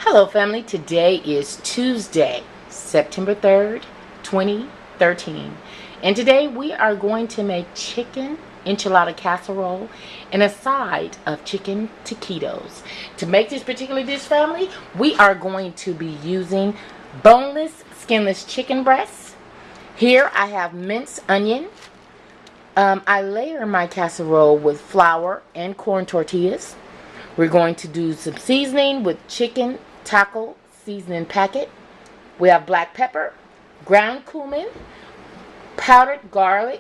Hello family, today is Tuesday, September 3rd, 2013. And today we are going to make chicken enchilada casserole and a side of chicken taquitos. To make this particular dish, family, we are going to be using boneless, skinless chicken breasts. Here I have minced onion. I layer my casserole with flour and corn tortillas. We're going to do some seasoning with chicken taco seasoning packet. We have black pepper, ground cumin, powdered garlic,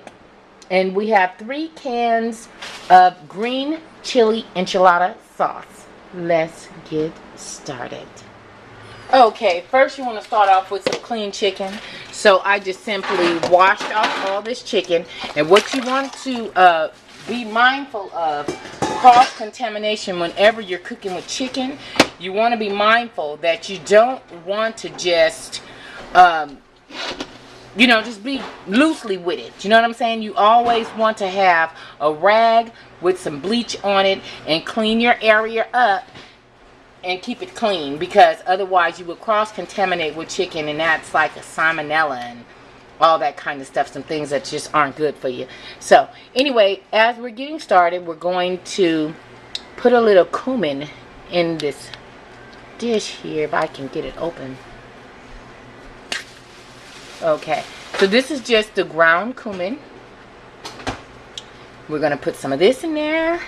and we have 3 cans of green chili enchilada sauce. Let's get started. Okay, first you want to start off with some clean chicken. So I just simply washed off all this chicken, and what you want to be mindful of cross-contamination whenever you're cooking with chicken. You want to be mindful that you don't want to just just be loosely with it. You know what I'm saying? You always want to have a rag with some bleach on it and clean your area up and keep it clean, because otherwise you will cross-contaminate with chicken, and that's like a salmonella and all that kind of stuff, some things that just aren't good for you. So anyway, as we're getting started, we're going to put a little cumin in this dish here, if I can get it open. Okay, so this is just the ground cumin. We're going to put some of this in there,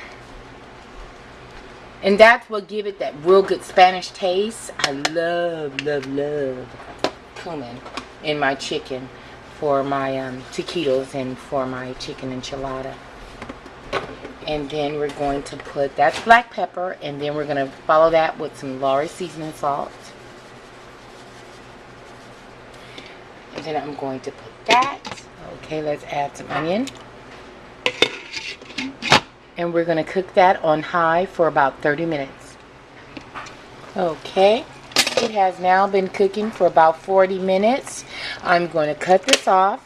and that's what give it that real good Spanish taste. I love cumin in my chicken for my taquitos and for my chicken enchilada. And then we're going to put, that's black pepper, and then we're going to follow that with some Lorry seasoning salt. And then I'm going to put that. Okay, let's add some onion. And we're going to cook that on high for about 30 minutes. Okay, it has now been cooking for about 40 minutes. I'm going to cut this off.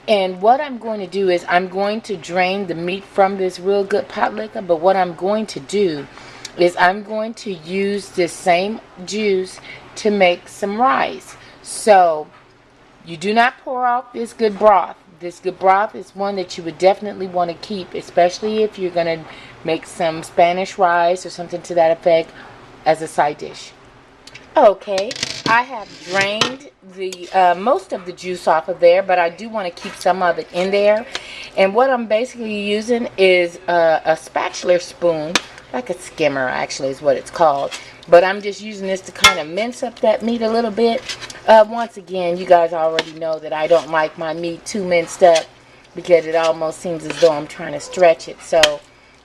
And what I'm going to do is I'm going to drain the meat from this real good pot liquor. But what I'm going to do is I'm going to use this same juice to make some rice. So you do not pour off this good broth. This good broth is one that you would definitely want to keep, especially if you're going to make some Spanish rice or something to that effect as a side dish. Okay, I have drained the most of the juice off of there, but I do want to keep some of it in there. And what I'm basically using is a spatula spoon, like a skimmer actually is what it's called. But I'm just using this to kind of mince up that meat a little bit. Once again, you guys already know that I don't like my meat too minced up, because it almost seems as though I'm trying to stretch it. So,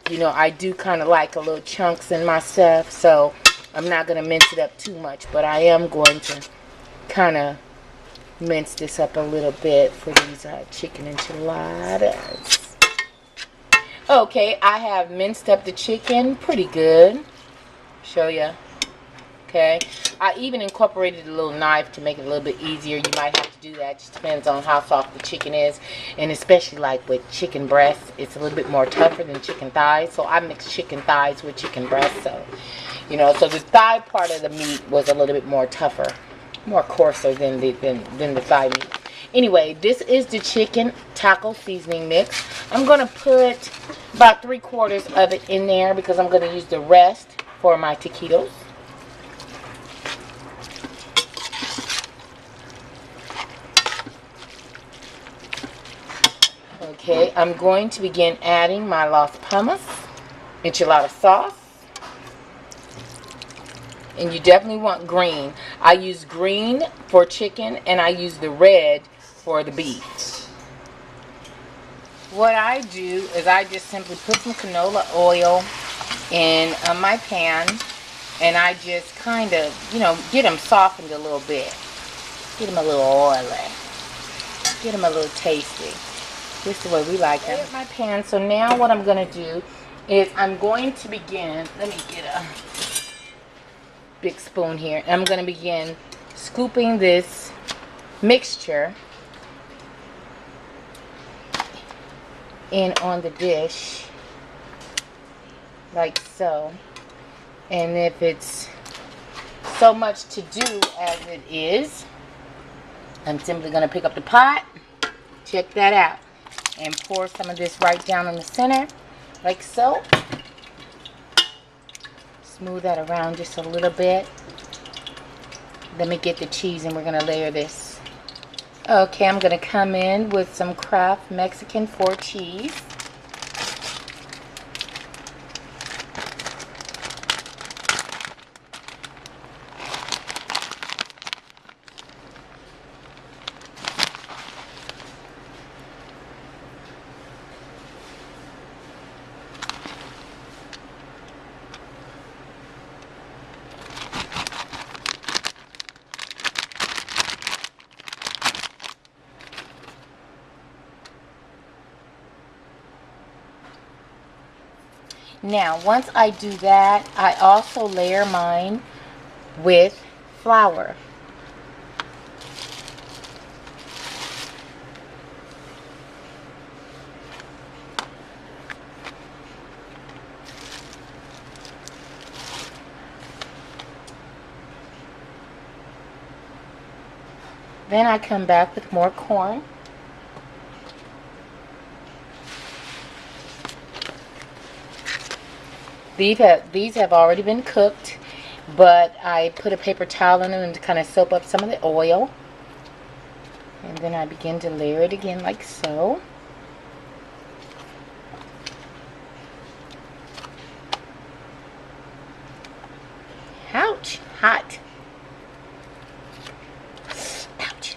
I do kind of like a little chunks in my stuff. So I'm not going to mince it up too much, but I am going to kind of mince this up a little bit for these chicken enchiladas. Okay, I have minced up the chicken pretty good. Show you. Okay, I even incorporated a little knife to make it a little bit easier. You might have to do that. Just depends on how soft the chicken is, and especially like with chicken breasts, it's a little bit more tougher than chicken thighs. So I mix chicken thighs with chicken breasts. So so the thigh part of the meat was a little bit more tougher, more coarser than the thigh meat. Anyway, this is the chicken taco seasoning mix. I'm going to put about 3/4 of it in there, because I'm going to use the rest for my taquitos. Okay, I'm going to begin adding my Las Palmas enchilada sauce. And you definitely want green. I use green for chicken, and I use the red for the beef. What I do is I just simply put some canola oil in my pan, and I just kind of, get them softened a little bit. Get them a little oily. Get them a little tasty. This is the way we like them. I have my pan, so now what I'm going to do is I'm going to begin, let me get a big spoon here. I'm going to begin scooping this mixture in on the dish like so. And if it's so much to do as it is, I'm simply going to pick up the pot. Check that out. And pour some of this right down in the center, like so. Smooth that around just a little bit. Let me get the cheese and we're going to layer this. Okay, I'm going to come in with some Kraft Mexican 4 cheese. Now, once I do that, I also layer mine with flour. Then I come back with more corn. These have already been cooked, but I put a paper towel in them to kind of soak up some of the oil. And then I begin to layer it again like so. Ouch, hot. Ouch.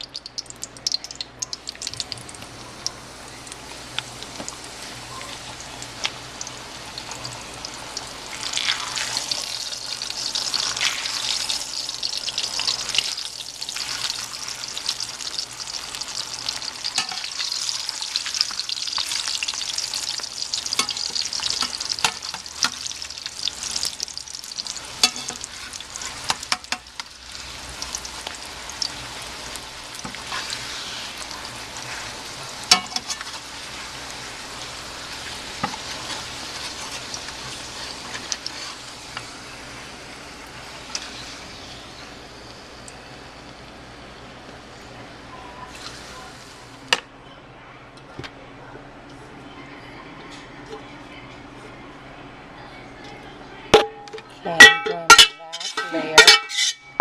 Okay, I'm doing my last layer.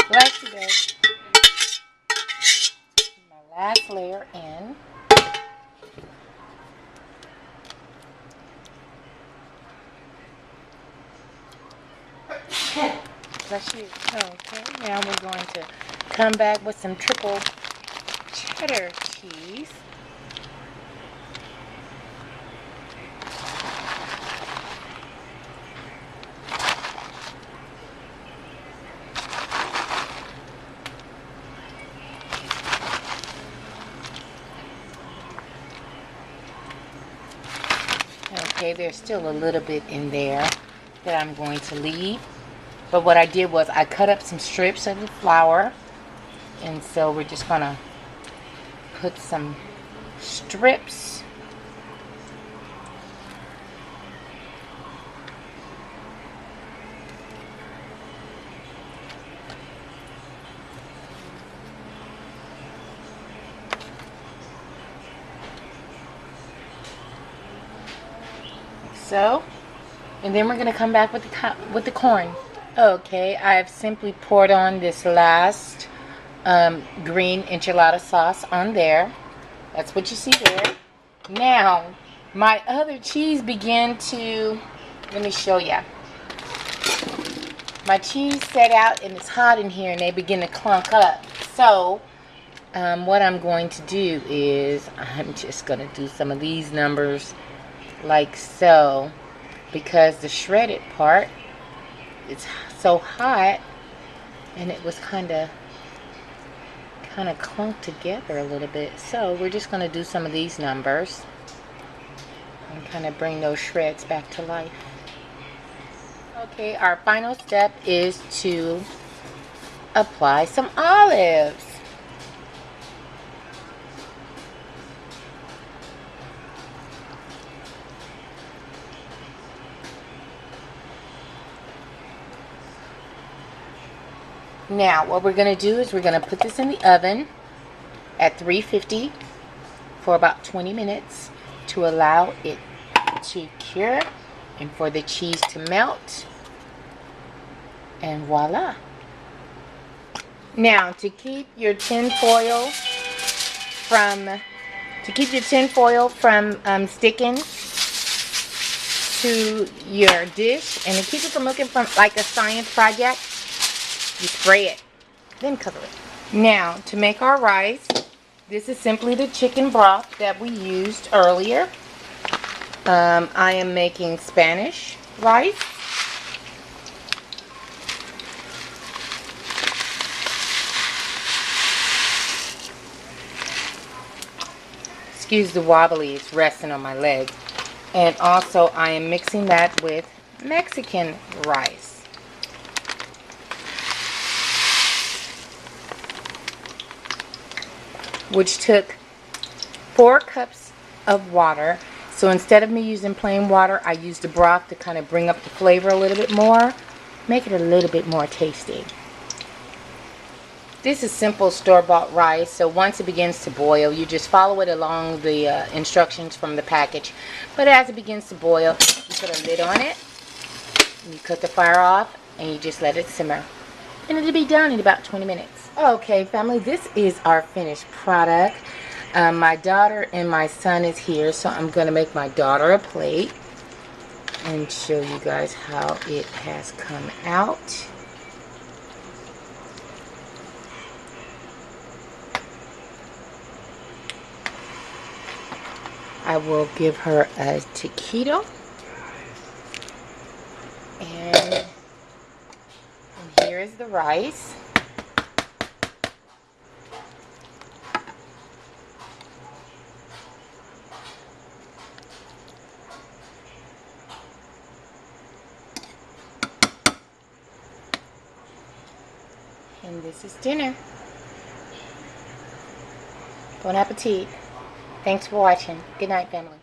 Bless you, babe. My last layer in. Bless you. Okay, now we're going to come back with some triple cheddar cheese. Okay, there's still a little bit in there that I'm going to leave. But what I did was I cut up some strips of the flour. And so we're just going to put some strips. So, and then we're going to come back with the corn. Okay, I've simply poured on this last green enchilada sauce on there. That's what you see there. Now, my other cheese began to, let me show you. My cheese set out and it's hot in here and they begin to clunk up. So, what I'm going to do is, I'm just going to do some of these numbers like so, because the shredded part, it's so hot and it was kind of clumped together a little bit. So we're just going to do some of these numbers and kind of bring those shreds back to life. Okay, our final step is to apply some olives. Now, what we're going to do is we're going to put this in the oven at 350 for about 20 minutes to allow it to cure and for the cheese to melt. And voila. Now, to keep your tin foil from sticking to your dish, and to keep it from looking like a science project, you spray it, then cover it. Now, to make our rice, this is simply the chicken broth that we used earlier. I am making Spanish rice. Excuse the wobbly, it's resting on my leg. And also I am mixing that with Mexican rice. Which took 4 cups of water. So instead of me using plain water, I used the broth to kind of bring up the flavor a little bit more. Make it a little bit more tasty. This is simple store-bought rice, so once it begins to boil, you just follow it along the instructions from the package. But as it begins to boil, you put a lid on it, and you cut the fire off, and you just let it simmer. And it'll be done in about 20 minutes. Okay, family, this is our finished product. My daughter and my son is here, so I'm going to make my daughter a plate and show you guys how it has come out. I will give her a taquito, and here is the rice. And this is dinner. Bon appetit. Thanks for watching. Good night, family.